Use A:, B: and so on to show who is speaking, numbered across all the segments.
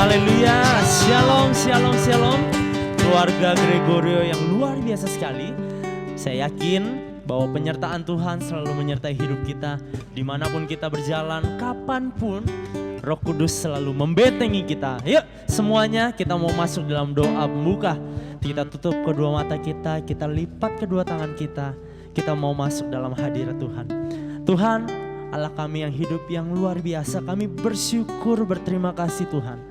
A: Haleluya, shalom, shalom, shalom. Keluarga Gregorio yang luar biasa sekali. Saya yakin bahwa penyertaan Tuhan selalu menyertai hidup kita. Dimanapun kita berjalan, kapanpun Roh Kudus selalu membentengi kita. Yuk semuanya kita mau masuk dalam doa pembuka. Kita tutup kedua mata kita lipat kedua tangan kita. Kita mau masuk dalam hadirat Tuhan. Tuhan, Allah kami yang hidup yang luar biasa, kami bersyukur berterima kasih Tuhan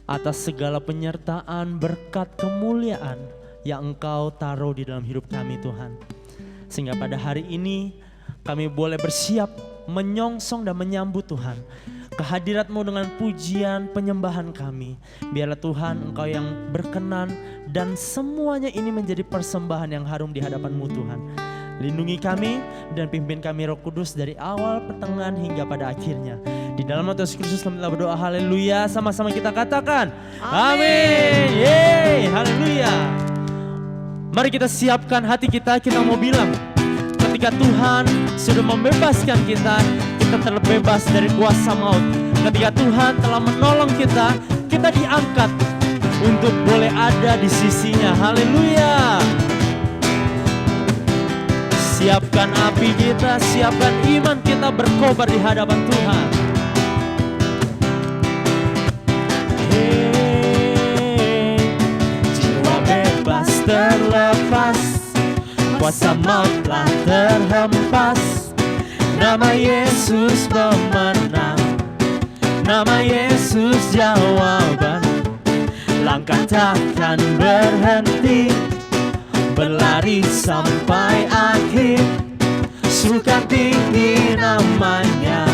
A: atas segala penyertaan, berkat, kemuliaan yang Engkau taruh di dalam hidup kami Tuhan. Sehingga pada hari ini kami boleh bersiap menyongsong dan menyambut Tuhan kehadirat-Mu dengan pujian penyembahan kami. Biarlah Tuhan Engkau yang berkenan dan semuanya ini menjadi persembahan yang harum di hadapan-Mu Tuhan. Lindungi kami dan pimpin kami Roh Kudus dari awal, pertengahan hingga pada akhirnya. Di dalam nama Yesus Kristus kami telah berdoa, haleluya. Sama-sama kita katakan amin. Yeay, haleluya. Mari kita siapkan hati kita mau bilang, ketika Tuhan sudah membebaskan kita terbebas dari kuasa maut. Ketika Tuhan telah menolong kita diangkat untuk boleh ada di sisinya. Haleluya. Siapkan api kita, siapkan iman kita berkobar di hadapan Tuhan. Jiwa bebas terlepas, kuasa maut telah terhempas. Nama Yesus pemenang, nama Yesus jawaban. Langkah takkan berhenti, berlari sampai akhir. Sukan tinggi namanya,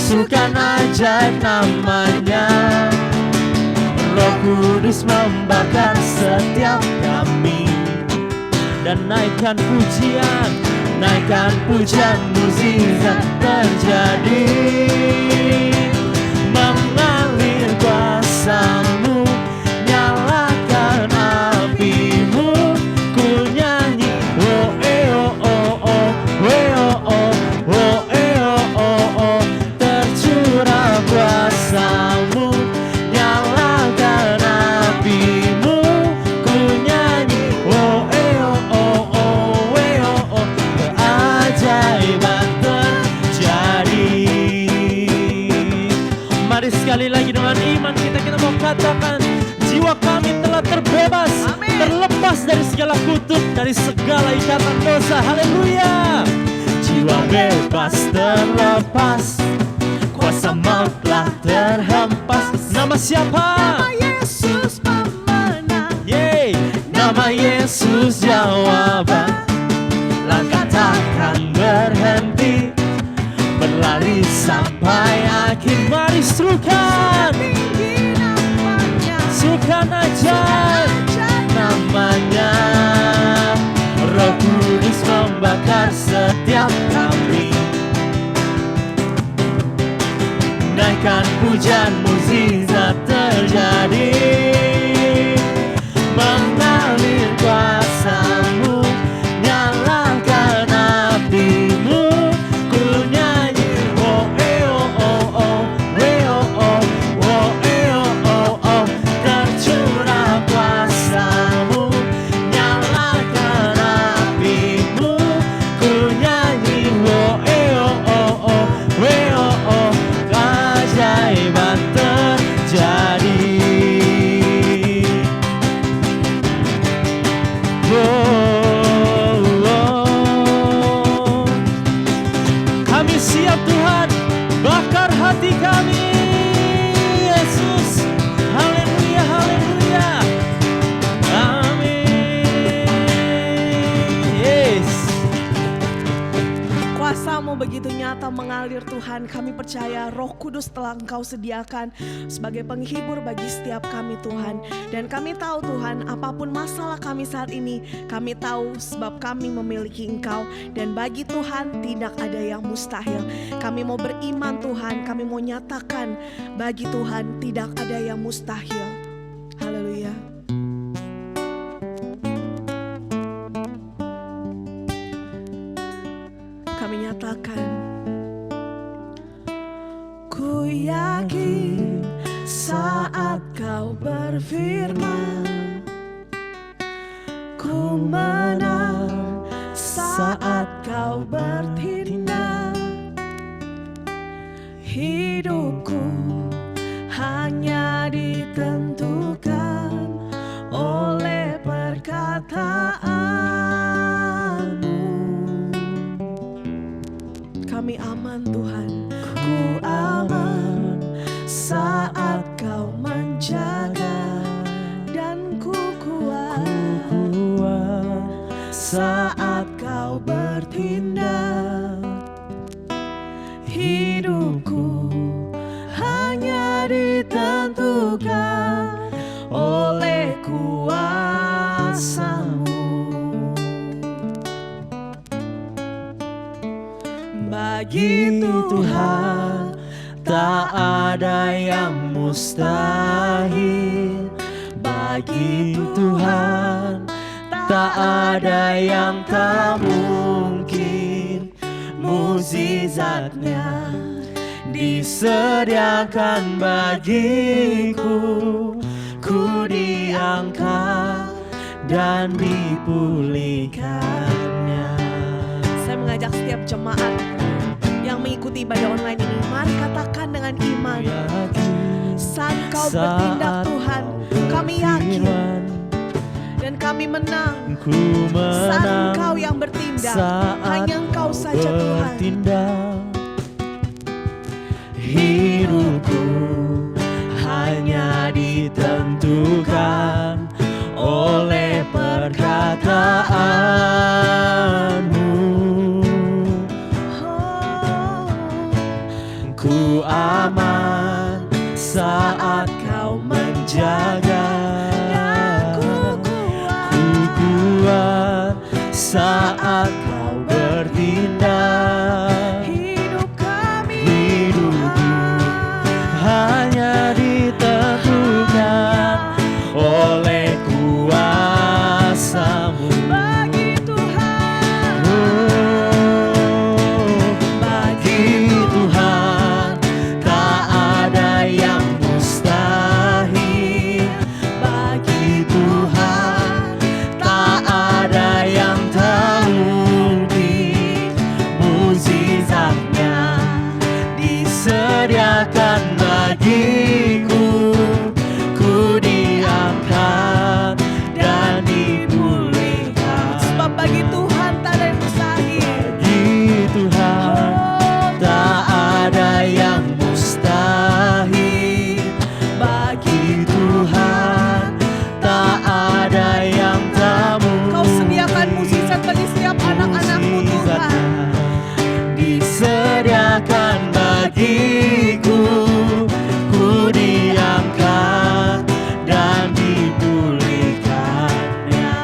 A: sukan ajaib namanya. Roh Kudus membakar setiap kami. Dan naikkan pujian, naikkan pujian, mukjizat terjadi. Mengalir kuasa-Mu, nyalakan api-Mu. Ku nyanyi, oh oh oh oh, oh oh oh, oh oh. Tercurah kuasa-Mu, nyalakan api-Mu. Ku nyanyi, oh oh oh, oh oh. Keajaiban terjadi. Mari sekali lagi dengan iman kita mau katakan, jiwa kami telah terbebas. Amin. Terlepas dari segala kutuk, dari segala ikatan dosa. Haleluya. Jiwa bebas terlepas, kuasa maut telah terhempas. Nama siapa?
B: Nama Yesus pemenang.
A: Yeay. Nama Yesus jawaban. Langkah takkan berhenti, berlari sampai akhir. Mari serukan,
B: Tinggi namanya,
A: sukan ajaib namanya. Roh Kudus membakar setiap kami. Naikkan pujian, mukjizat terjadi. Mengalir kuasa-Mu, nyalakan api-Mu. Ku nyanyi, oh oh oh oh, oh oh oh, oh. Tercurah kuasa-Mu, nyalakan api-Mu. Ku nyanyi, oh oh oh, oh oh. Keajaiban terjadi. Oh, oh. Kami siap Tuhan, bakar hati kami Yesus. Haleluya, haleluya. Amin. Yes.
B: kuasa-Mu begitu nyata mengalir Tuhan. Kami percaya Roh Kudus telah Engkau sediakan sebagai penghibur bagi setiap kami Tuhan. Dan kami tahu Tuhan, apapun masalah kami saat ini, kami tahu sebab kami memiliki Engkau. Dan bagi Tuhan tidak ada yang mustahil. Kami mau beriman Tuhan, kami mau nyatakan bagi Tuhan tidak ada yang mustahil. Haleluya. Kami nyatakan, ku yakin saat Kau berfirman, ku menang saat kau bertindak. Hidupku hanya ditentukan oleh perkataanmu. Kami aman Tuhan, ku aman saat kau menjaga, dan ku kuat saat kau bertindak. Hidupku hanya ditentukan oleh kuasa-Mu. Bagi Tuhan tak ada yang mustahil. Bagi Tuhan tak ada yang tak mungkin. Mukjizatnya disediakan bagiku. Ku diangkat dan dipulihkannya. Saya mengajak setiap jemaat yang mengikuti ibadah online ini, mari katakan dengan iman, saat kau bertindak Tuhan, kami yakin dan kami menang. Saat Engkau yang bertindak, hanya Engkau saja Tuhan. Hidupku hanya ditentukan oleh perkataan-Mu. Ku aman saat kau menjaga, ku kuat saat kau bertindak. Hidupku hanya ditentukan oleh kuasa-Mu. Bagi Tuhan, bagi Tuhan tak ada yang mustahil. Bagi Tuhan tak ada yang tak mungkin. Mukjizatnya disediakan bagiku. Ku diangkat dan dipulihkan. Sebab bagi Tuhan tak ada yang mustahil. Bagi Tuhan tak ada yang mustahil. Bagi Tuhan tak ada yang tak mungkin. Kau sediakan mukjizat bagi setiap anak-anak-Mu Tuhan. Disediakan bagiku. Ku diangkat dan dipulihkannya.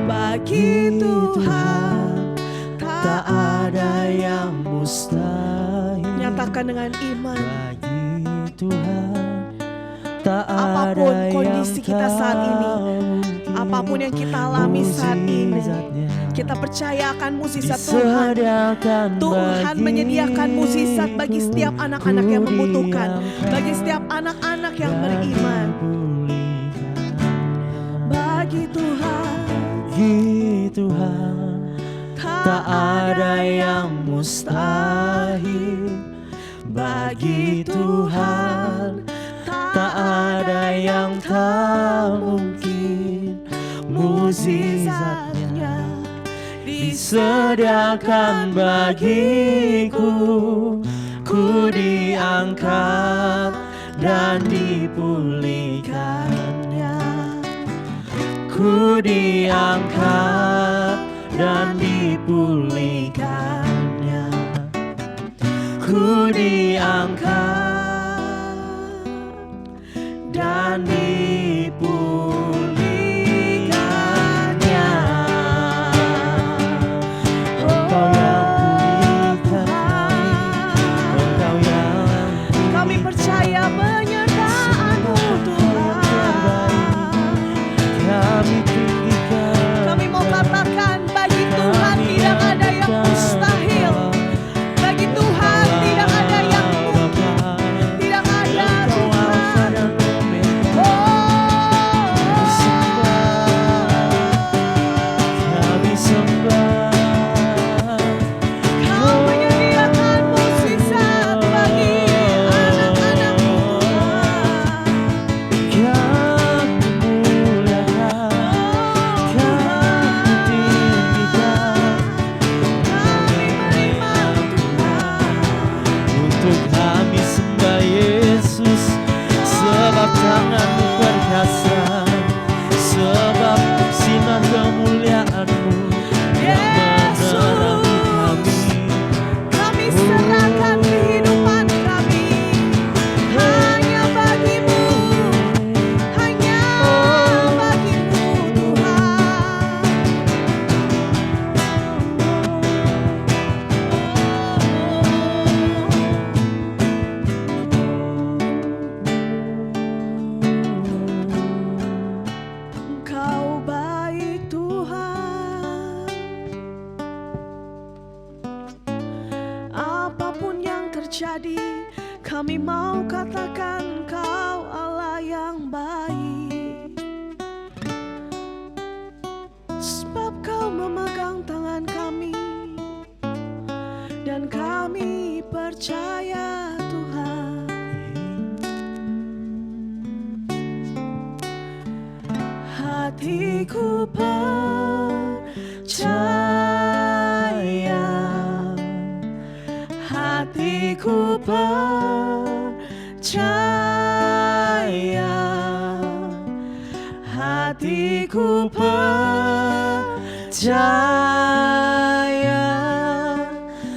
B: Bagi Tuhan tak ada yang mustahil. Nyatakan dengan iman. Bagi Tuhan tak ada apapun kondisi kita saat ini, apapun yang kita alami saat ini, kita percaya akan mukjizat Tuhan. Tuhan menyediakan mukjizat bagi setiap anak-anak yang membutuhkan, bagi setiap anak-anak yang beriman. Bagi Tuhan tak ada yang mustahil. Bagi Tuhan tak ada yang tak mungkin. Mukjizatnya disediakan bagiku. Ku diangkat dan dipulihkannya. Ku diangkat dan dipulihkannya. Ku diangkat dan dipulihkannya. Engkau yang pulihkan, Engkau yang kami percaya penyertaan-Mu Tuhan. Kami tinggikan, kami mau katakan bagi Tuhan tidak ada yang mustahil. Bagi Tuhan tidak ada yang mungkin. terjadi, kami mau katakan Kau Allah yang baik. Sebab Kau memegang tangan kami, dan kami percaya Tuhan. Hatiku percaya, hatiku percaya, hatiku percaya,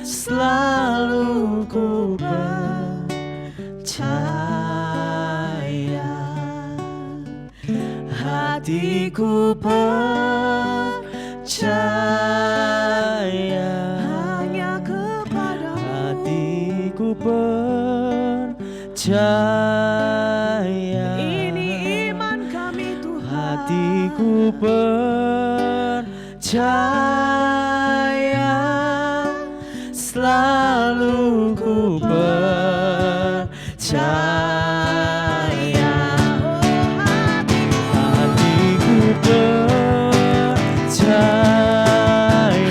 B: selalu ku percaya. Hatiku percaya hanya kepadamu.
A: Hatiku percaya.
B: Ini iman kami Tuhan.
A: Hatiku percaya, selalu ku percaya. Hatiku percaya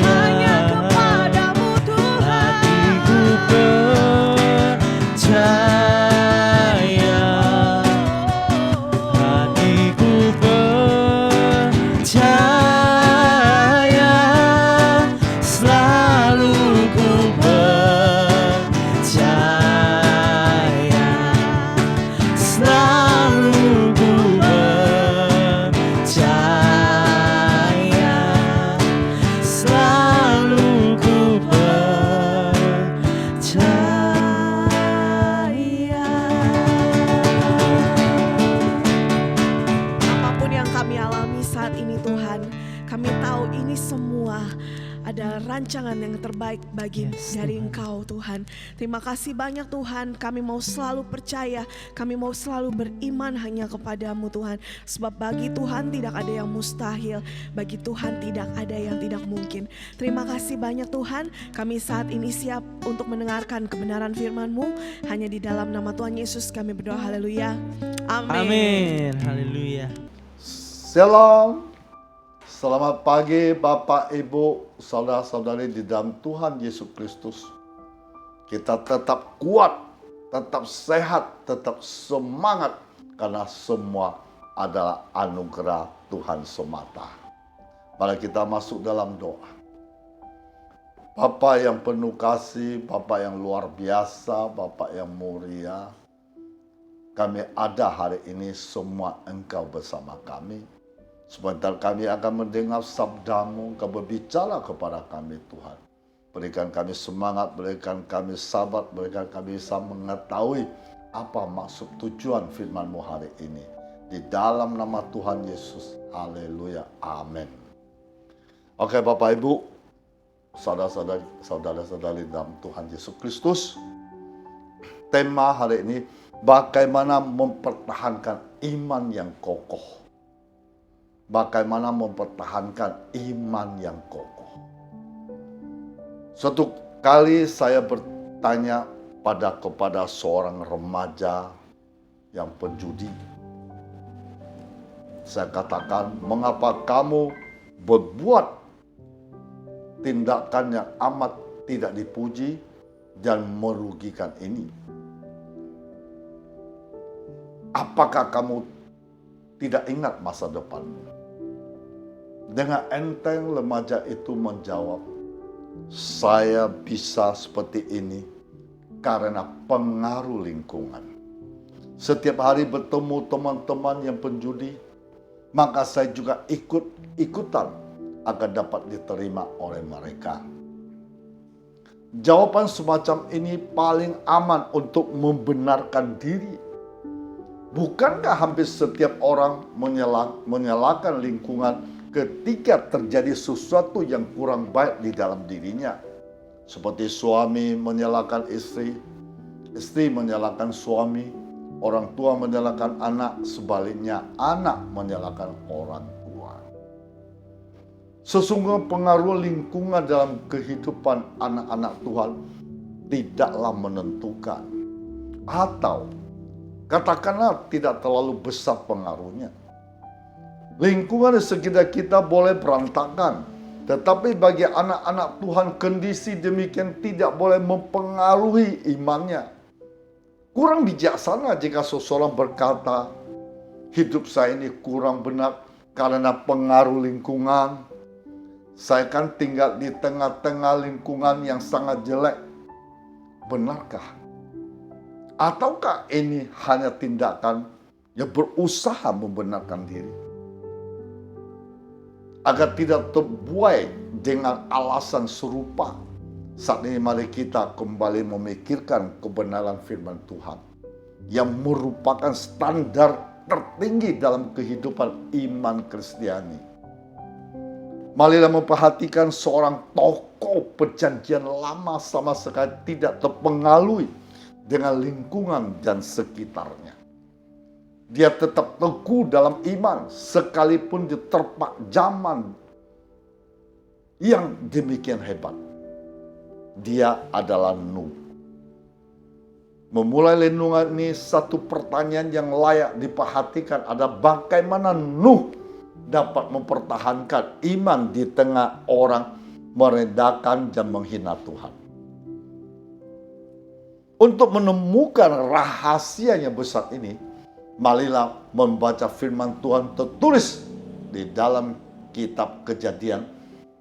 B: Hanya kepadamu Tuhan.
A: Hatiku percaya, hatiku percaya, selalu ku percaya, selalu ku percaya, selalu ku percaya.
B: Apapun yang kami alami saat ini Tuhan, kami tahu ini semua adalah rancangan yang terbaik bagi dari
A: Tuhan.
B: Engkau Tuhan. Terima kasih banyak Tuhan, kami mau selalu percaya, kami mau selalu beriman hanya kepadamu Tuhan. Sebab bagi Tuhan tidak ada yang mustahil, bagi Tuhan tidak ada yang tidak mungkin. Terima kasih banyak Tuhan, kami saat ini siap untuk mendengarkan kebenaran firman-Mu. Hanya di dalam nama Tuhan Yesus kami berdoa, haleluya. Amin.
A: Amin, haleluya.
C: Shalom. Selamat pagi Bapak, Ibu, saudara-saudari di dalam Tuhan Yesus Kristus. Kita tetap kuat, tetap sehat, tetap semangat karena semua adalah anugerah Tuhan semata. Mari kita masuk dalam doa. Bapa yang penuh kasih, Bapa yang luar biasa, Bapa yang mulia, kami ada hari ini semua Engkau bersama kami. Sebentar kami akan mendengar sabda-Mu, Kau berbicara kepada kami Tuhan. Berikan kami semangat, berikan kami sabar, berikan kami bisa mengetahui apa maksud tujuan firman-Mu hari ini. Di dalam nama Tuhan Yesus, haleluya, amin. Oke Bapak Ibu, saudara-saudari dalam Tuhan Yesus Kristus. Tema hari ini, bagaimana mempertahankan iman yang kokoh. Bagaimana mempertahankan iman yang kokoh. Suatu kali saya bertanya kepada seorang remaja yang penjudi. Saya katakan, mengapa kamu berbuat tindakan yang amat tidak dipuji dan merugikan ini? Apakah kamu tidak ingat masa depanmu? Dengan enteng remaja itu menjawab, saya bisa seperti ini karena pengaruh lingkungan. Setiap hari bertemu teman-teman yang penjudi, maka saya juga ikutan agar dapat diterima oleh mereka. Jawaban semacam ini paling aman untuk membenarkan diri. Bukankah hampir setiap orang menyalahkan lingkungan ketika terjadi sesuatu yang kurang baik di dalam dirinya? Seperti suami menyalahkan istri, istri menyalahkan suami, orang tua menyalahkan anak, sebaliknya anak menyalahkan orang tua. Sesungguhnya pengaruh lingkungan dalam kehidupan anak-anak Tuhan tidaklah menentukan. Atau katakanlah tidak terlalu besar pengaruhnya. Lingkungan di sekitar kita boleh berantakan, tetapi bagi anak-anak Tuhan kondisi demikian tidak boleh mempengaruhi imannya. Kurang bijaksana jika seseorang berkata, hidup saya ini kurang benar karena pengaruh lingkungan. Saya kan tinggal di tengah-tengah lingkungan yang sangat jelek. Benarkah? Ataukah ini hanya tindakan yang berusaha membenarkan diri? Agar tidak terbuai dengan alasan serupa, saat ini mari kita kembali memikirkan kebenaran firman Tuhan yang merupakan standar tertinggi dalam kehidupan iman Kristiani. Marilah memperhatikan seorang tokoh perjanjian lama sama sekali tidak terpengaruhi dengan lingkungan dan sekitarnya. Dia tetap teguh dalam iman sekalipun diterpa zaman yang demikian hebat. Dia adalah Nuh. Memulai renungan ini satu pertanyaan yang layak diperhatikan ada bagaimana Nuh dapat mempertahankan iman di tengah orang merendahkan dan menghina Tuhan. Untuk menemukan rahasia yang besar ini, marilah membaca firman Tuhan tertulis di dalam kitab Kejadian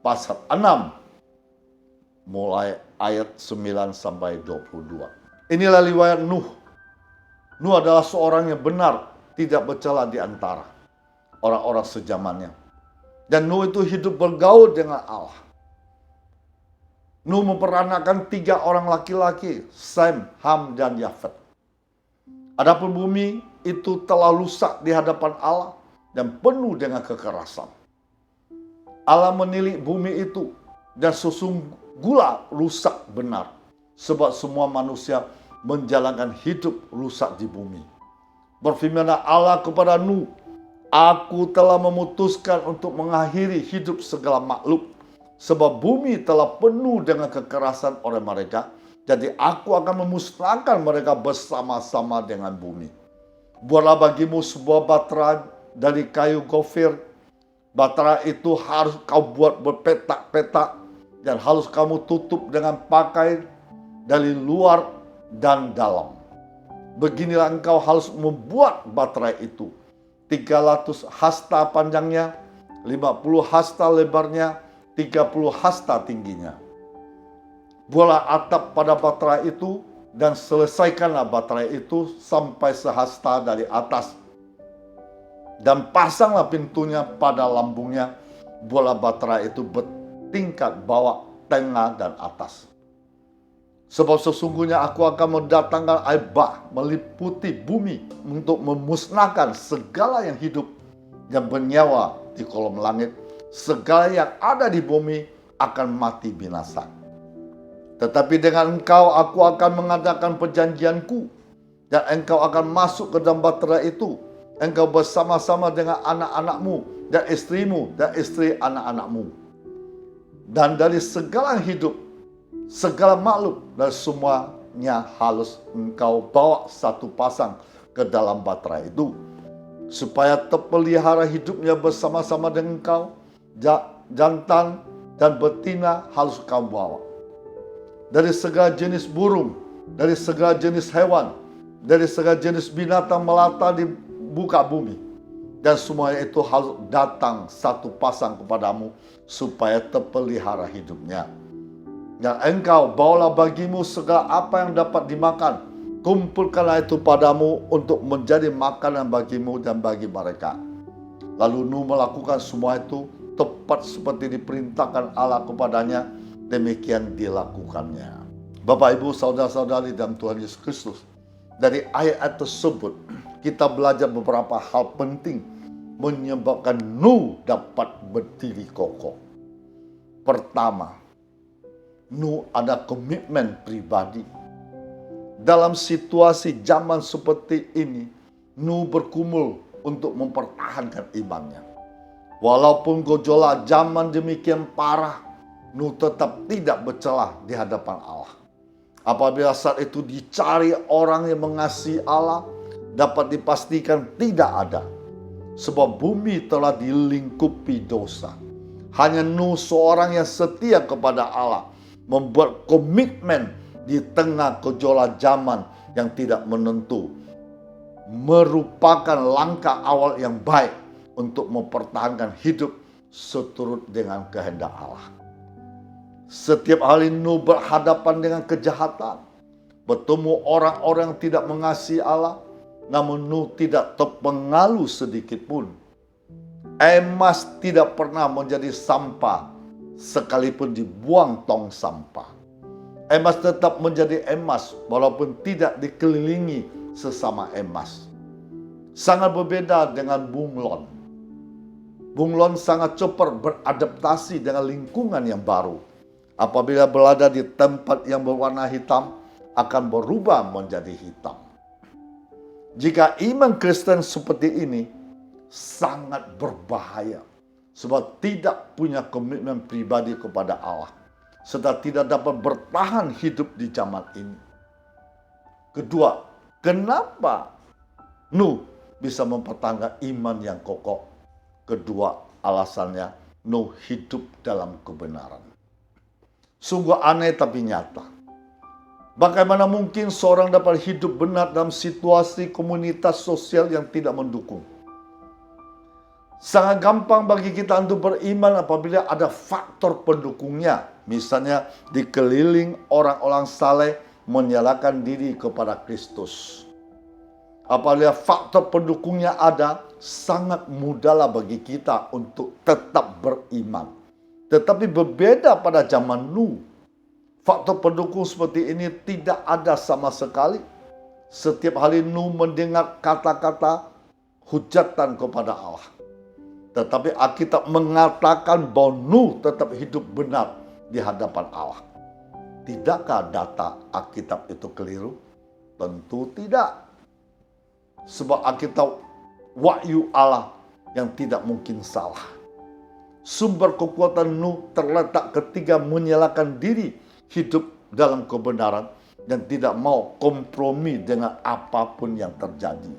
C: pasal 6 mulai ayat 9 sampai 22. Inilah riwayat Nuh. Nuh adalah seorang yang benar, tidak bercela di antara orang-orang sezamannya. Dan Nuh itu hidup bergaul dengan Allah. Nuh memperanakan 3 orang laki-laki, Sem, Ham, dan Yafet. Adapun bumi itu telah rusak di hadapan Allah dan penuh dengan kekerasan. Allah menilik bumi itu dan sesungguhnya rusak benar. Sebab semua manusia menjalankan hidup rusak di bumi. Berfirmanlah Allah kepada Nuh, aku telah memutuskan untuk mengakhiri hidup segala makhluk. Sebab bumi telah penuh dengan kekerasan oleh mereka. Jadi aku akan memusnahkan mereka bersama-sama dengan bumi. Buatlah bagimu sebuah batra dari kayu gofir. Batra itu harus kau buat berpetak-petak. Dan harus kamu tutup dengan pakai dari luar dan dalam. Beginilah engkau harus membuat baterai itu. 300 hasta panjangnya, 50 hasta lebarnya, 30 hasta tingginya. Buatlah atap pada baterai itu dan selesaikanlah baterai itu sampai sehasta dari atas. Dan pasanglah pintunya pada lambungnya. Buatlah baterai itu bertingkat bawah, tengah, dan atas. Sebab sesungguhnya aku akan mendatangkan air bah meliputi bumi untuk memusnahkan segala yang hidup yang bernyawa di kolom langit. Segala yang ada di bumi akan mati binasa. Tetapi dengan engkau aku akan mengadakan perjanjianku dan engkau akan masuk ke dalam bahtera itu. Engkau bersama-sama dengan anak-anakmu dan istrimu dan istri anak-anakmu. Dan dari segala yang hidup, segala makhluk dan semuanya harus engkau bawa satu pasang ke dalam bahtera itu. Supaya terpelihara hidupnya bersama-sama dengan engkau. Jantan dan betina harus kau bawa. Dari segala jenis burung, dari segala jenis hewan, dari segala jenis binatang melata di muka bumi. Dan semuanya itu harus datang satu pasang kepadamu supaya terpelihara hidupnya. Dan engkau bawalah bagimu segala apa yang dapat dimakan. Kumpulkanlah itu padamu untuk menjadi makanan bagimu dan bagi mereka. Lalu Nuh melakukan semua itu tepat seperti diperintahkan Allah kepadanya. Demikian dilakukannya. Bapak, Ibu, saudara-saudari dalam Tuhan Yesus Kristus. Dari ayat tersebut kita belajar beberapa hal penting menyebabkan Nuh dapat berdiri kokoh. Pertama, Nuh ada komitmen pribadi. Dalam situasi zaman seperti ini, Nuh berkumul untuk mempertahankan imannya. Walaupun gejolak zaman demikian parah, Nuh tetap tidak bercelah di hadapan Allah. Apabila saat itu dicari orang yang mengasihi Allah, dapat dipastikan tidak ada. Sebab bumi telah dilingkupi dosa. Hanya Nuh seorang yang setia kepada Allah, membuat komitmen di tengah gejolak zaman yang tidak menentu. Merupakan langkah awal yang baik untuk mempertahankan hidup seturut dengan kehendak Allah. Setiap hari Nuh berhadapan dengan kejahatan, bertemu orang-orang yang tidak mengasihi Allah, namun Nuh tidak terpengaruh sedikit pun. Emas tidak pernah menjadi sampah sekalipun dibuang tong sampah. Emas tetap menjadi emas walaupun tidak dikelilingi sesama emas. Sangat berbeda dengan bunglon. Bunglon sangat cepat beradaptasi dengan lingkungan yang baru. Apabila berada di tempat yang berwarna hitam, akan berubah menjadi hitam. Jika iman Kristen seperti ini, sangat berbahaya. Sebab tidak punya komitmen pribadi kepada Allah. Serta tidak dapat bertahan hidup di zaman ini. Kedua, kenapa Nuh bisa mempertahankan iman yang kokoh? Kedua, alasannya Nuh hidup dalam kebenaran. Sungguh aneh tapi nyata. Bagaimana mungkin seorang dapat hidup benar dalam situasi komunitas sosial yang tidak mendukung? Sangat gampang bagi kita untuk beriman apabila ada faktor pendukungnya. Misalnya dikeliling orang-orang saleh menyalahkan diri kepada Kristus. Apabila faktor pendukungnya ada, sangat mudahlah bagi kita untuk tetap beriman. Tetapi berbeda pada zaman Nuh. Faktor pendukung seperti ini tidak ada sama sekali. Setiap hari Nuh mendengar kata-kata hujatan kepada Allah. Tetapi Alkitab mengatakan bahwa Nuh tetap hidup benar di hadapan Allah. Tidakkah data Alkitab itu keliru? Tentu tidak. Sebab Alkitab wahyu Allah yang tidak mungkin salah. Sumber kekuatan Nuh terletak ketika menyalahkan diri hidup dalam kebenaran dan tidak mau kompromi dengan apapun yang terjadi.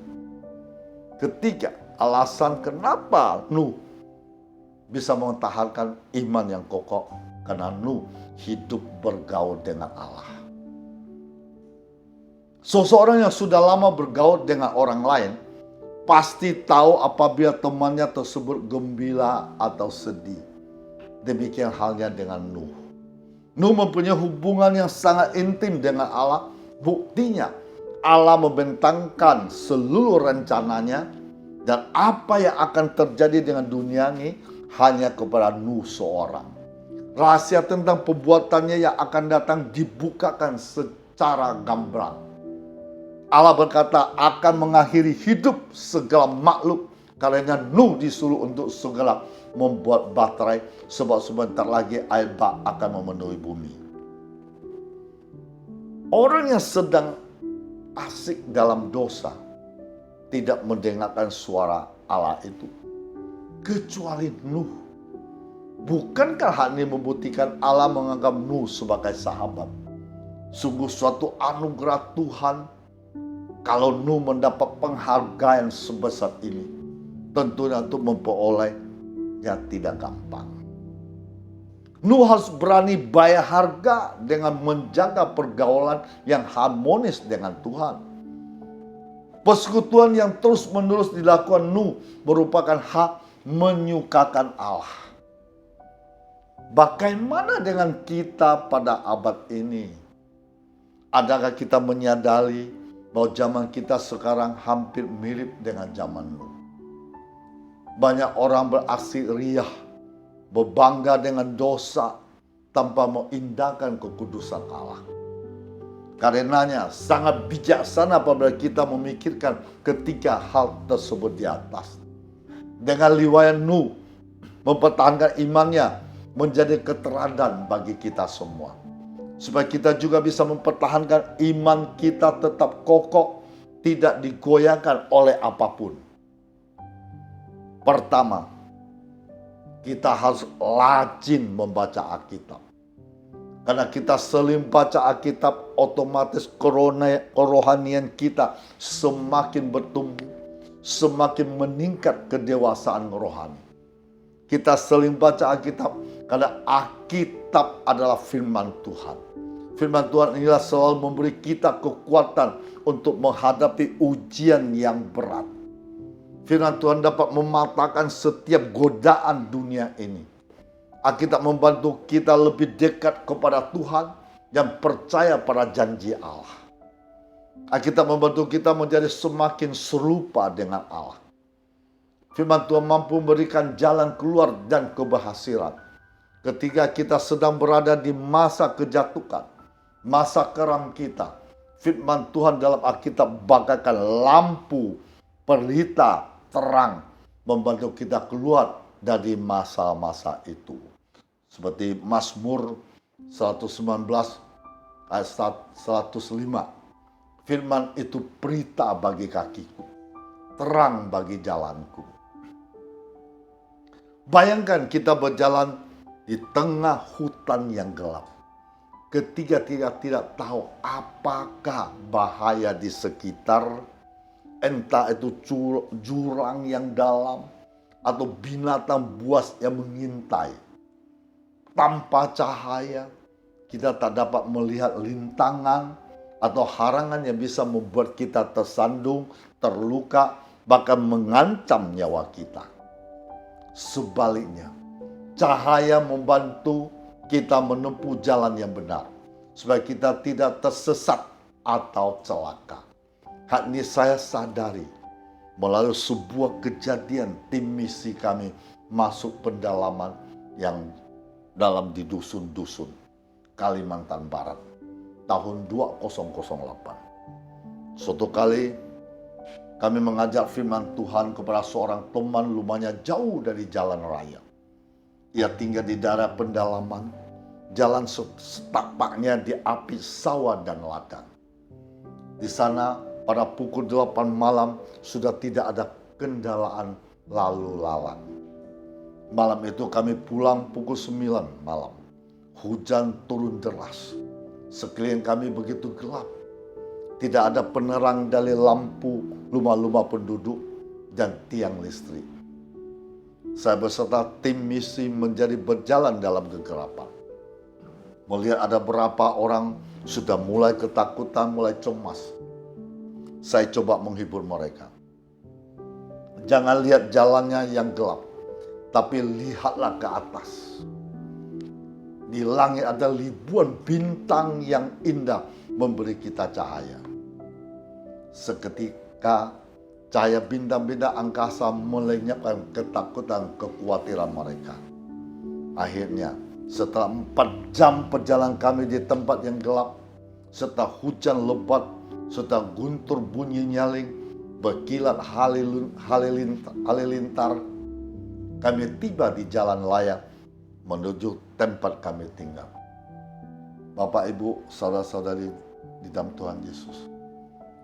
C: Ketiga, alasan kenapa Nuh bisa mempertahankan iman yang kokoh, karena Nuh hidup bergaul dengan Allah. Seseorang yang sudah lama bergaul dengan orang lain pasti tahu apabila temannya tersebut gembira atau sedih. Demikian halnya dengan Nuh. Nuh mempunyai hubungan yang sangat intim dengan Allah. Buktinya Allah membentangkan seluruh rencananya dan apa yang akan terjadi dengan dunia ini hanya kepada Nuh seorang. Rahasia tentang perbuatannya yang akan datang dibukakan secara gamblang. Allah berkata akan mengakhiri hidup segala makhluk karena Nuh disuruh untuk segera membuat baterai sebab sebentar lagi air bah akan memenuhi bumi. Orang yang sedang asik dalam dosa tidak mendengarkan suara Allah itu kecuali Nuh. Bukankah hal ini membuktikan Allah menganggap Nuh sebagai sahabat? Sungguh suatu anugerah Tuhan kalau Nuh mendapat penghargaan sebesar ini. Tentunya untuk memperolehnya tidak gampang. Nuh harus berani bayar harga dengan menjaga pergaulan yang harmonis dengan Tuhan. Persekutuan yang terus-menerus dilakukan Nuh merupakan hak menyukakan Allah. Bagaimana dengan kita pada abad ini? Adakah kita menyadari bahwa zaman kita sekarang hampir mirip dengan zaman Nuh? Banyak orang beraksi riah, berbangga dengan dosa tanpa mengindahkan kekudusan Allah. Karenanya sangat bijaksana apabila kita memikirkan ketiga hal tersebut di atas. Dengan liwayat Nuh mempertahankan imannya menjadi keteladanan bagi kita semua. Supaya kita juga bisa mempertahankan iman kita tetap kokoh, tidak digoyahkan oleh apapun. Pertama, kita harus rajin membaca Alkitab. Karena kita sering baca Alkitab, otomatis kerohanian kita semakin bertumbuh, semakin meningkat kedewasaan rohani. Kita sering baca Alkitab karena Alkitab adalah firman Tuhan. Firman Tuhan inilah selalu memberi kita kekuatan untuk menghadapi ujian yang berat. Firman Tuhan dapat mematahkan setiap godaan dunia ini. Alkitab membantu kita lebih dekat kepada Tuhan dan percaya pada janji Allah. Alkitab membantu kita menjadi semakin serupa dengan Allah. Firman Tuhan mampu memberikan jalan keluar dan keberhasilan. Ketika kita sedang berada di masa kejatuhan, masa keram kita, firman Tuhan dalam Alkitab bagaikan lampu pelita terang membantu kita keluar dari masa-masa itu. Seperti Mazmur 119 ayat 105. Firman itu pelita bagi kakiku, terang bagi jalanku. Bayangkan kita berjalan di tengah hutan yang gelap. Ketika kita tidak tahu apakah bahaya di sekitar, entah itu jurang yang dalam atau binatang buas yang mengintai. Tanpa cahaya, kita tak dapat melihat rintangan atau harangan yang bisa membuat kita tersandung, terluka, bahkan mengancam nyawa kita. Sebaliknya, cahaya membantu kita menempuh jalan yang benar, supaya kita tidak tersesat atau celaka. Hal ini saya sadari melalui sebuah kejadian tim misi kami masuk pendalaman yang dalam di dusun-dusun Kalimantan Barat tahun 2008. Suatu kali kami mengajak firman Tuhan kepada seorang teman rumahnya jauh dari jalan raya. Ia tinggal di daerah pendalaman, jalan setapaknya diapi sawah dan ladang. Di sana pada pukul 8 malam sudah tidak ada kendaraan lalu lalang. Malam itu kami pulang pukul 9 malam. Hujan turun deras. Sekeliling kami begitu gelap. Tidak ada penerang dari lampu rumah-rumah penduduk dan tiang listrik. Saya beserta tim misi menjadi berjalan dalam kegelapan. Melihat ada beberapa orang sudah mulai ketakutan, mulai cemas. Saya coba menghibur mereka. Jangan lihat jalannya yang gelap, tapi lihatlah ke atas. Di langit ada ribuan bintang yang indah memberi kita cahaya. Seketika cahaya bintang-bintang angkasa melenyapkan ketakutan, kekhawatiran mereka. Akhirnya, setelah 4 jam perjalanan kami di tempat yang gelap, serta hujan lebat, serta guntur bunyi nyaling, berkilat halilintar, kami tiba di jalan layak menuju tempat kami tinggal. Bapak, Ibu, saudara-saudari di dalam Tuhan Yesus.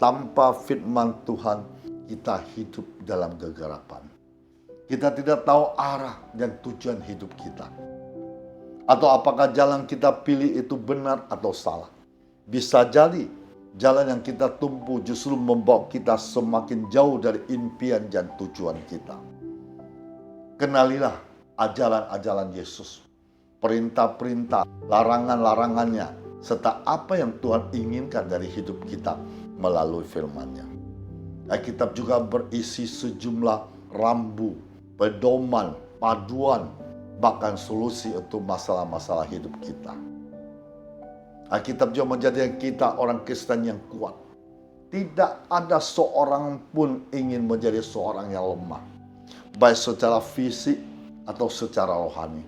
C: Tanpa firman Tuhan, kita hidup dalam kegelapan. Kita tidak tahu arah dan tujuan hidup kita. Atau apakah jalan kita pilih itu benar atau salah. Bisa jadi jalan yang kita tempuh justru membawa kita semakin jauh dari impian dan tujuan kita. Kenalilah ajaran-ajaran Yesus, perintah-perintah, larangan-larangannya, serta apa yang Tuhan inginkan dari hidup kita melalui firman-Nya. Alkitab juga berisi sejumlah rambu, pedoman, paduan, bahkan solusi untuk masalah-masalah hidup kita. Alkitab juga menjadikan kita orang Kristen yang kuat. Tidak ada seorang pun ingin menjadi seorang yang lemah, baik secara fisik atau secara rohani.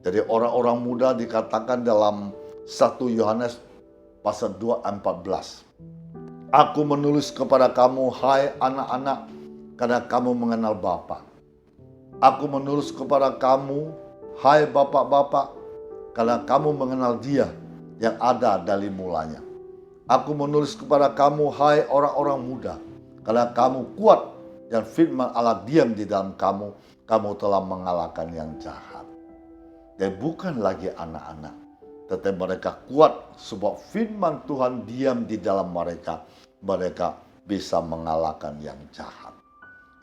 C: Jadi orang-orang muda dikatakan dalam 1 Yohanes pasal 2:14. Aku menulis kepada kamu, hai anak-anak, karena kamu mengenal Bapa. Aku menulis kepada kamu, hai bapak-bapak, karena kamu mengenal Dia yang ada dari mulanya. Aku menulis kepada kamu, hai orang-orang muda, karena kamu kuat dan firman Allah diam di dalam kamu, kamu telah mengalahkan yang jahat. Dan bukan lagi anak-anak, Tetapi mereka kuat sebab firman Tuhan diam di dalam mereka. Mereka bisa mengalahkan yang jahat.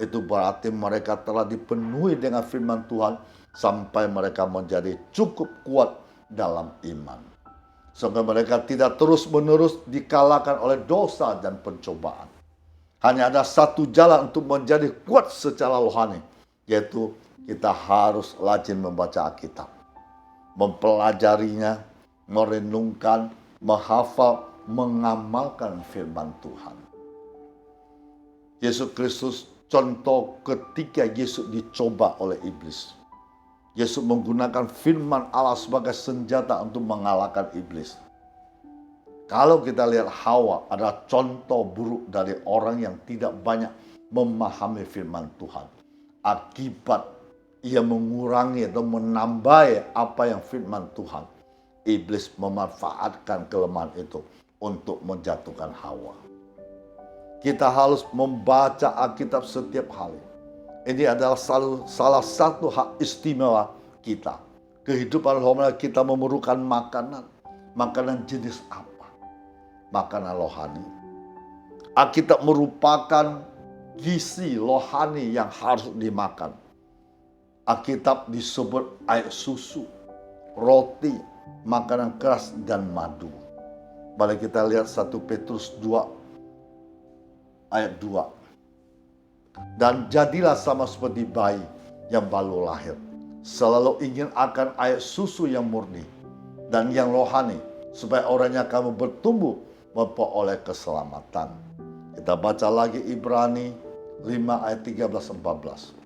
C: Itu berarti mereka telah dipenuhi dengan firman Tuhan sampai mereka menjadi cukup kuat dalam iman. Sehingga mereka tidak terus-menerus dikalahkan oleh dosa dan pencobaan. Hanya ada satu jalan untuk menjadi kuat secara rohani, yaitu kita harus rajin membaca Alkitab, mempelajarinya, merenungkan, menghafal, mengamalkan firman Tuhan. Yesus Kristus contoh ketika Yesus dicoba oleh iblis. Yesus menggunakan firman Allah sebagai senjata untuk mengalahkan iblis. Kalau kita lihat Hawa adalah contoh buruk dari orang yang tidak banyak memahami firman Tuhan. Akibat ia mengurangi atau menambahi apa yang firman Tuhan, iblis memanfaatkan kelemahan itu untuk menjatuhkan Hawa. Kita harus membaca Alkitab setiap hari. Ini adalah salah satu hak istimewa kita. Kehidupan rohani kita memerlukan makanan. Makanan jenis apa? Makanan rohani. Alkitab merupakan gizi rohani yang harus dimakan. Alkitab disebut air susu, roti, makanan keras, dan madu. Mari kita lihat 1 Petrus 2 ayat 2. Dan jadilah sama seperti bayi yang baru lahir, selalu ingin akan air susu yang murni dan yang rohani, supaya orangnya kamu bertumbuh memperoleh keselamatan. Kita baca lagi Ibrani 5 ayat 13-14.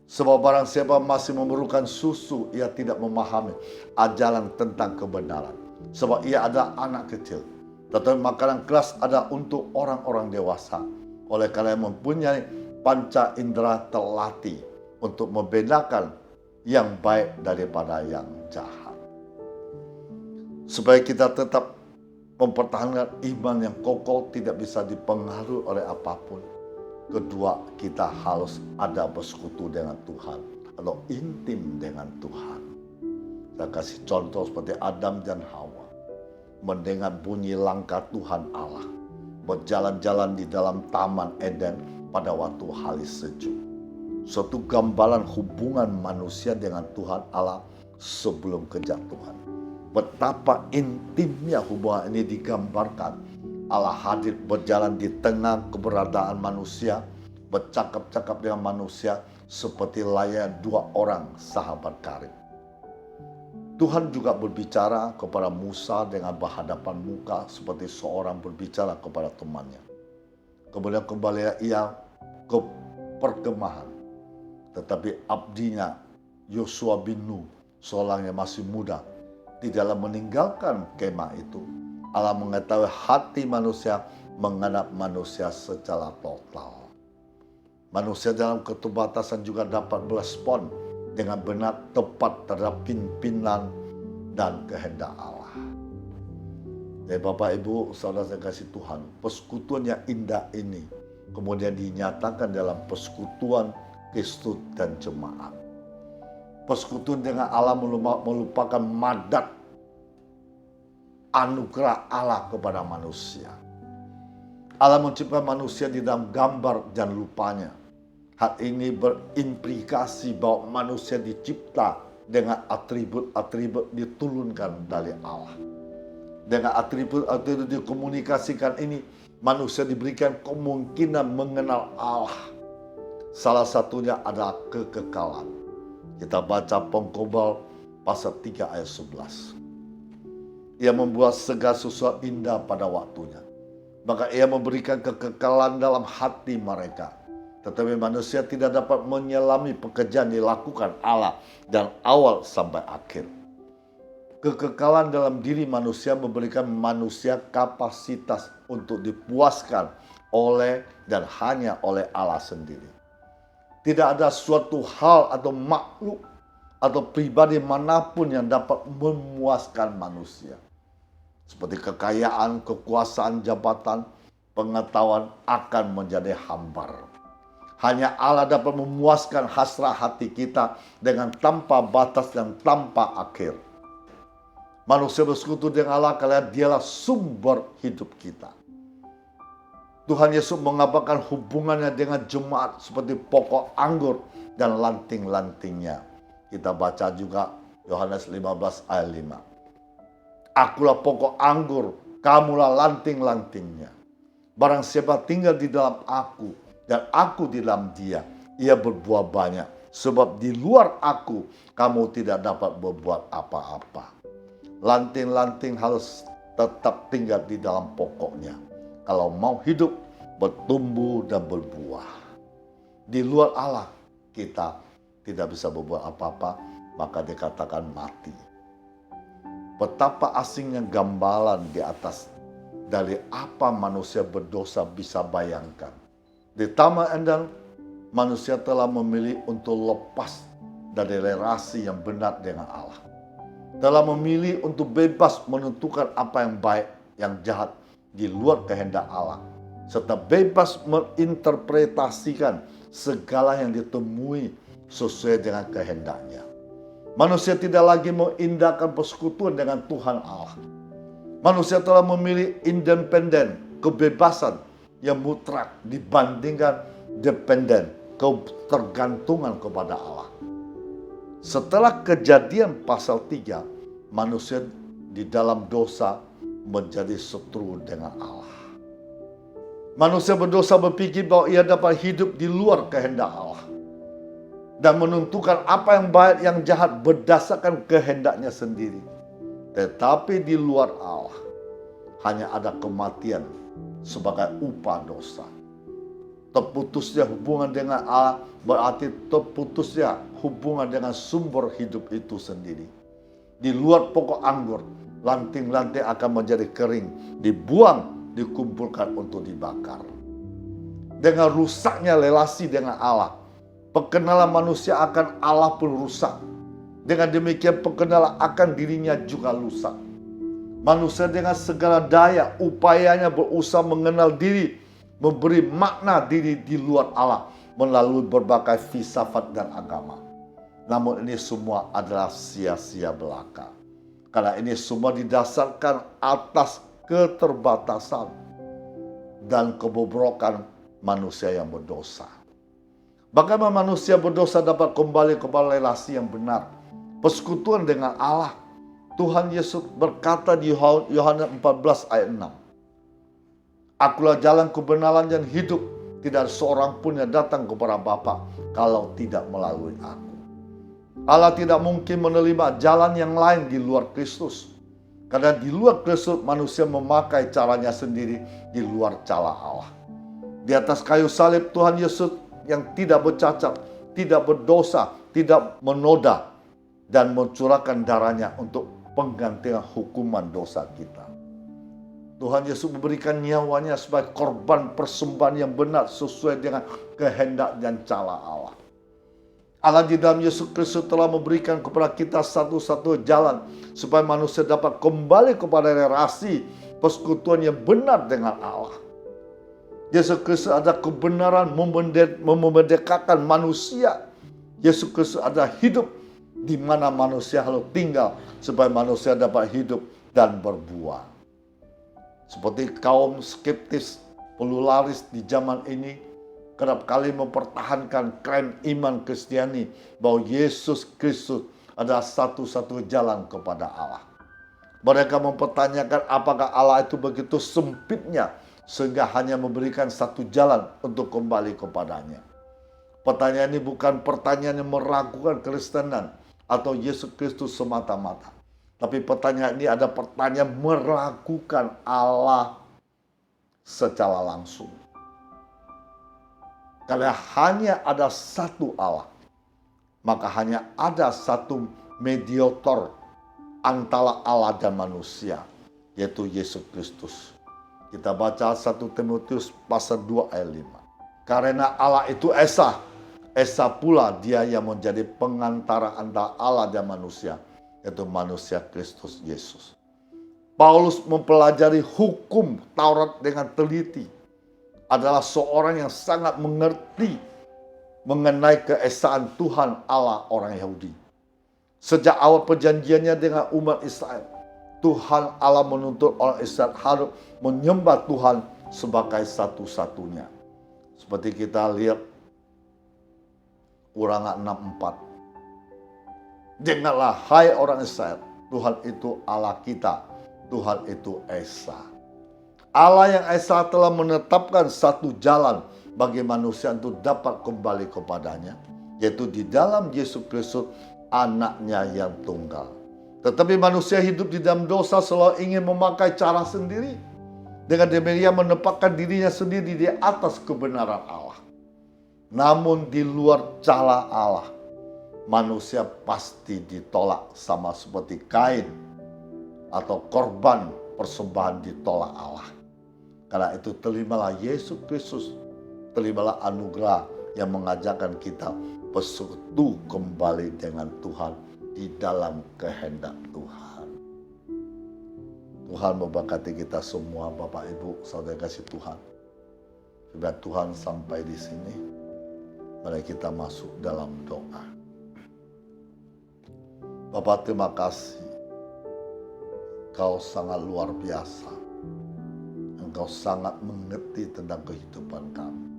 C: Sebab barang siapa masih memerlukan susu, ia tidak memahami ajaran tentang kebenaran, sebab ia adalah anak kecil. Tetapi makanan keras ada untuk orang-orang dewasa, oleh karena mempunyai panca indera terlatih untuk membedakan yang baik daripada yang jahat. Supaya kita tetap mempertahankan iman yang kokoh, tidak bisa dipengaruhi oleh apapun. Kedua, kita harus ada bersekutu dengan Tuhan atau intim dengan Tuhan. Saya kasih contoh seperti Adam dan Hawa mendengar bunyi langkah Tuhan Allah, berjalan-jalan di dalam Taman Eden pada waktu hari sejuk. Suatu gambaran hubungan manusia dengan Tuhan Allah sebelum kejatuhan. Betapa intimnya hubungan ini digambarkan. Allah hadir berjalan di tengah keberadaan manusia, bercakap-cakap dengan manusia seperti layaknya dua orang sahabat karib. Tuhan juga berbicara kepada Musa dengan berhadapan muka seperti seorang berbicara kepada temannya. Kemudian kembali ia ke perkemahan. Tetapi abdinya Yosua bin Nun, seorang yang masih muda, tidaklah meninggalkan kemah itu. Allah mengetahui hati manusia menghadap manusia secara total. Manusia dalam keterbatasan juga dapat berespon dengan benar tepat terhadap pimpinan dan kehendak Allah. Jadi Bapak Ibu, saudara saya kasih Tuhan, persekutuan yang indah ini kemudian dinyatakan dalam persekutuan Kristus dan jemaat. Persekutuan dengan Allah merupakan madat anugerah Allah kepada manusia. Allah menciptakan manusia di dalam gambar dan rupanya. Hal ini berimplikasi bahwa manusia dicipta dengan atribut-atribut diturunkan dari Allah. Dengan atribut-atribut dikomunikasikan ini, manusia diberikan kemungkinan mengenal Allah. Salah satunya adalah kekekalan. Kita baca Pengkhotbah pasal 3 ayat 11. Ia membuat segala sesuatu indah pada waktunya. Maka ia memberikan kekekalan dalam hati mereka. Tetapi manusia tidak dapat menyelami pekerjaan dilakukan Allah dan awal sampai akhir. Kekekalan dalam diri manusia memberikan manusia kapasitas untuk dipuaskan oleh dan hanya oleh Allah sendiri. Tidak ada suatu hal atau makhluk atau pribadi manapun yang dapat memuaskan manusia. Seperti kekayaan, kekuasaan, jabatan, pengetahuan akan menjadi hambar. Hanya Allah dapat memuaskan hasrat hati kita dengan tanpa batas dan tanpa akhir. Manusia bersekutu dengan Allah karena dialah sumber hidup kita. Tuhan Yesus mengabarkan hubungannya dengan jemaat seperti pokok anggur dan lanting-lantingnya. Kita baca juga Yohanes 15 ayat 5. Akulah pokok anggur, kamulah lanting-lantingnya. Barang siapa tinggal di dalam aku dan aku di dalam dia, ia berbuah banyak. Sebab di luar aku, kamu tidak dapat berbuat apa-apa. Lanting-lanting harus tetap tinggal di dalam pokoknya. Kalau mau hidup, bertumbuh dan berbuah. Di luar Allah, kita tidak bisa berbuat apa-apa, maka dikatakan mati. Betapa asingnya gambaran di atas dari apa manusia berdosa bisa bayangkan. Di Taman Eden, manusia telah memilih untuk lepas dari relasi yang benar dengan Allah. Telah memilih untuk bebas menentukan apa yang baik, yang jahat di luar kehendak Allah. Serta bebas menginterpretasikan segala yang ditemui sesuai dengan kehendaknya. Manusia tidak lagi mengindahkan persekutuan dengan Tuhan Allah. Manusia telah memilih independen, kebebasan yang mutlak dibandingkan dependen, ketergantungan kepada Allah. Setelah kejadian pasal 3, manusia di dalam dosa menjadi setru dengan Allah. Manusia berdosa berpikir bahwa ia dapat hidup di luar kehendak Allah dan menentukan apa yang baik, yang jahat berdasarkan kehendaknya sendiri. Tetapi di luar Allah hanya ada kematian sebagai upah dosa. Terputusnya hubungan dengan Allah berarti terputusnya hubungan dengan sumber hidup itu sendiri. Di luar pokok anggur, lanting-lanting akan menjadi kering, dibuang, dikumpulkan untuk dibakar. Dengan rusaknya relasi dengan Allah, perkenalan manusia akan Allah pun rusak. Dengan demikian perkenalan akan dirinya juga rusak. Manusia dengan segala daya upayanya berusaha mengenal diri, memberi makna diri di luar Allah melalui berbagai filsafat dan agama. Namun ini semua adalah sia-sia belaka. Karena ini semua didasarkan atas keterbatasan dan kebobrokan manusia yang berdosa. Bagaimana manusia berdosa dapat kembali kepada relasi yang benar, persekutuan dengan Allah? Tuhan Yesus berkata di Yohanes 14 ayat 6. Akulah jalan kebenaran dan hidup. Tidak seorang pun yang datang kepada Bapa kalau tidak melalui aku. Allah tidak mungkin menerima jalan yang lain di luar Kristus. Karena di luar Kristus manusia memakai caranya sendiri di luar cara Allah. Di atas kayu salib Tuhan Yesus yang tidak bercacat, tidak berdosa, tidak menoda, dan mencurahkan darahnya untuk penggantian hukuman dosa kita. Tuhan Yesus memberikan nyawanya sebagai korban persembahan yang benar sesuai dengan kehendak dan cara Allah. Allah di dalam Yesus Kristus telah memberikan kepada kita satu-satu jalan supaya manusia dapat kembali kepada relasi persekutuan yang benar dengan Allah. Yesus Kristus ada kebenaran memerdekakan manusia. Yesus Kristus ada hidup di mana manusia harus tinggal supaya manusia dapat hidup dan berbuah. Seperti kaum skeptis pluralis di zaman ini kerap kali mempertahankan klaim iman Kristiani bahwa Yesus Kristus adalah satu-satu jalan kepada Allah. Mereka mempertanyakan apakah Allah itu begitu sempitnya sehingga hanya memberikan satu jalan untuk kembali kepadanya. Pertanyaan ini bukan pertanyaan yang meragukan Kristenan atau Yesus Kristus semata-mata. Tapi pertanyaan ini ada pertanyaan meragukan Allah secara langsung. Karena hanya ada satu Allah, maka hanya ada satu mediator antara Allah dan manusia, yaitu Yesus Kristus. Kita baca 1 Timotius pasal 2 ayat 5. Karena Allah itu Esa, Esa pula dia yang menjadi pengantara antara Allah dan manusia, yaitu manusia Kristus Yesus. Paulus mempelajari hukum Taurat dengan teliti. Adalah seorang yang sangat mengerti mengenai keesaan Tuhan Allah orang Yahudi. Sejak awal perjanjiannya dengan umat Israel, Tuhan Allah menuntut orang Israel harus menyembah Tuhan sebagai satu-satunya. Seperti kita lihat Ulangan 6:4. Dengarlah hai orang Israel, Tuhan itu Allah kita, Tuhan itu Esa. Allah yang Esa telah menetapkan satu jalan bagi manusia untuk dapat kembali kepadanya, yaitu di dalam Yesus Kristus anaknya yang tunggal. Tetapi manusia hidup di dalam dosa selalu ingin memakai cara sendiri. Dengan demikian menempatkan dirinya sendiri di atas kebenaran Allah. Namun di luar cara Allah, manusia pasti ditolak sama seperti Kain atau korban persembahan ditolak Allah. Karena itu terimalah Yesus Kristus, terimalah anugerah yang mengajarkan kita bersekutu kembali dengan Tuhan di dalam kehendak Tuhan. Tuhan memberkati kita semua, Bapak Ibu, saudara kasih Tuhan. Biar Tuhan sampai di sini, mari kita masuk dalam doa. Bapak, terima kasih. Kau sangat luar biasa. Engkau sangat mengerti tentang kehidupan kami.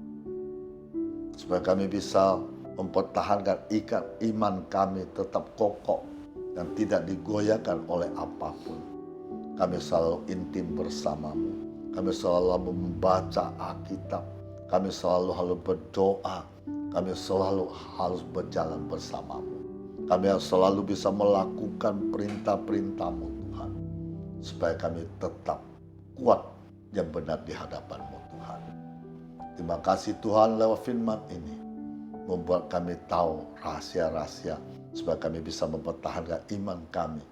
C: Supaya kami bisa mempertahankan iman kami tetap kokoh dan tidak digoyahkan oleh apapun. Kami selalu intim bersamamu. Kami selalu membaca Alkitab. Kami selalu harus berdoa. Kami selalu harus berjalan bersamamu. Kami selalu bisa melakukan perintah-perintah-Mu Tuhan. Supaya kami tetap kuat dan benar di hadapan-Mu Tuhan. Terima kasih Tuhan lewat firman ini. Membuat kami tahu rahasia-rahasia. Supaya kami bisa mempertahankan iman kami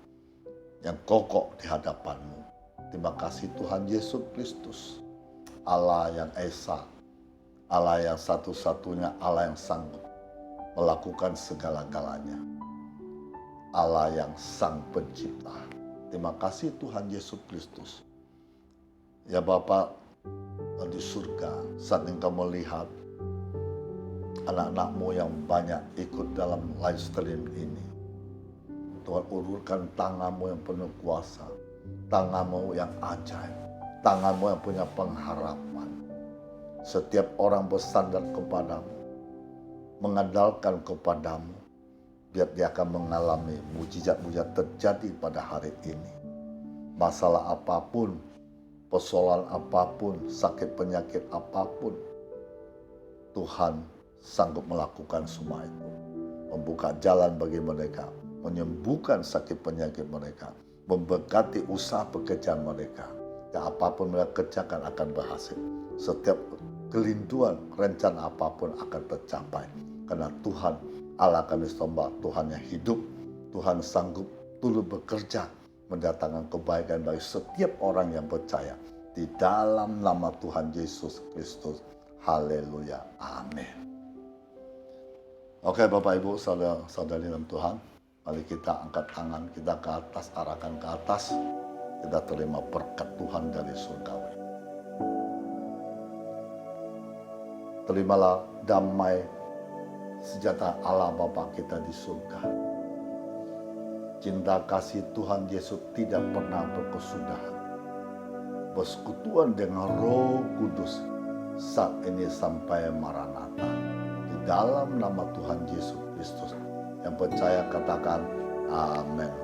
C: yang kokoh di hadapan-Mu. Terima kasih Tuhan Yesus Kristus. Allah yang Esa. Allah yang satu-satunya, Allah yang sanggup melakukan segala-galanya. Allah yang sang pencipta. Terima kasih Tuhan Yesus Kristus. Ya Bapa di surga, saat Engkau melihat anak-anak-Mu yang banyak ikut dalam live stream ini. Tuhan urutkan tangan-Mu yang penuh kuasa, tangan-Mu yang ajaib, tangan-Mu yang punya pengharapan. Setiap orang bersandar kepadamu, mengandalkan kepadamu, biar dia akan mengalami mujizat-mujizat terjadi pada hari ini. Masalah apapun, persoalan apapun, sakit penyakit apapun, Tuhan sanggup melakukan semua itu. Membuka jalan bagi mereka, menyembuhkan sakit penyakit mereka, memberkati usaha pekerjaan mereka. Dan apapun mereka kerjakan akan berhasil. Setiap kelinduan, rencana apapun akan tercapai. Karena Tuhan, Allah kami sembah, Tuhan yang hidup, Tuhan sanggup turut bekerja, mendatangkan kebaikan bagi setiap orang yang percaya. Di dalam nama Tuhan Yesus Kristus. Haleluya. Amin. Oke Bapak Ibu, saudara-saudari dalam Tuhan. Mari kita angkat tangan kita ke atas, arahkan ke atas. Kita terima berkat Tuhan dari surgawi. Terimalah damai sejahtera Allah Bapa kita di surga. Cinta kasih Tuhan Yesus tidak pernah berkesudahan. Persekutuan dengan Roh Kudus saat ini sampai Maranatha. Di dalam nama Tuhan Yesus Kristus. Yang percaya katakan amin.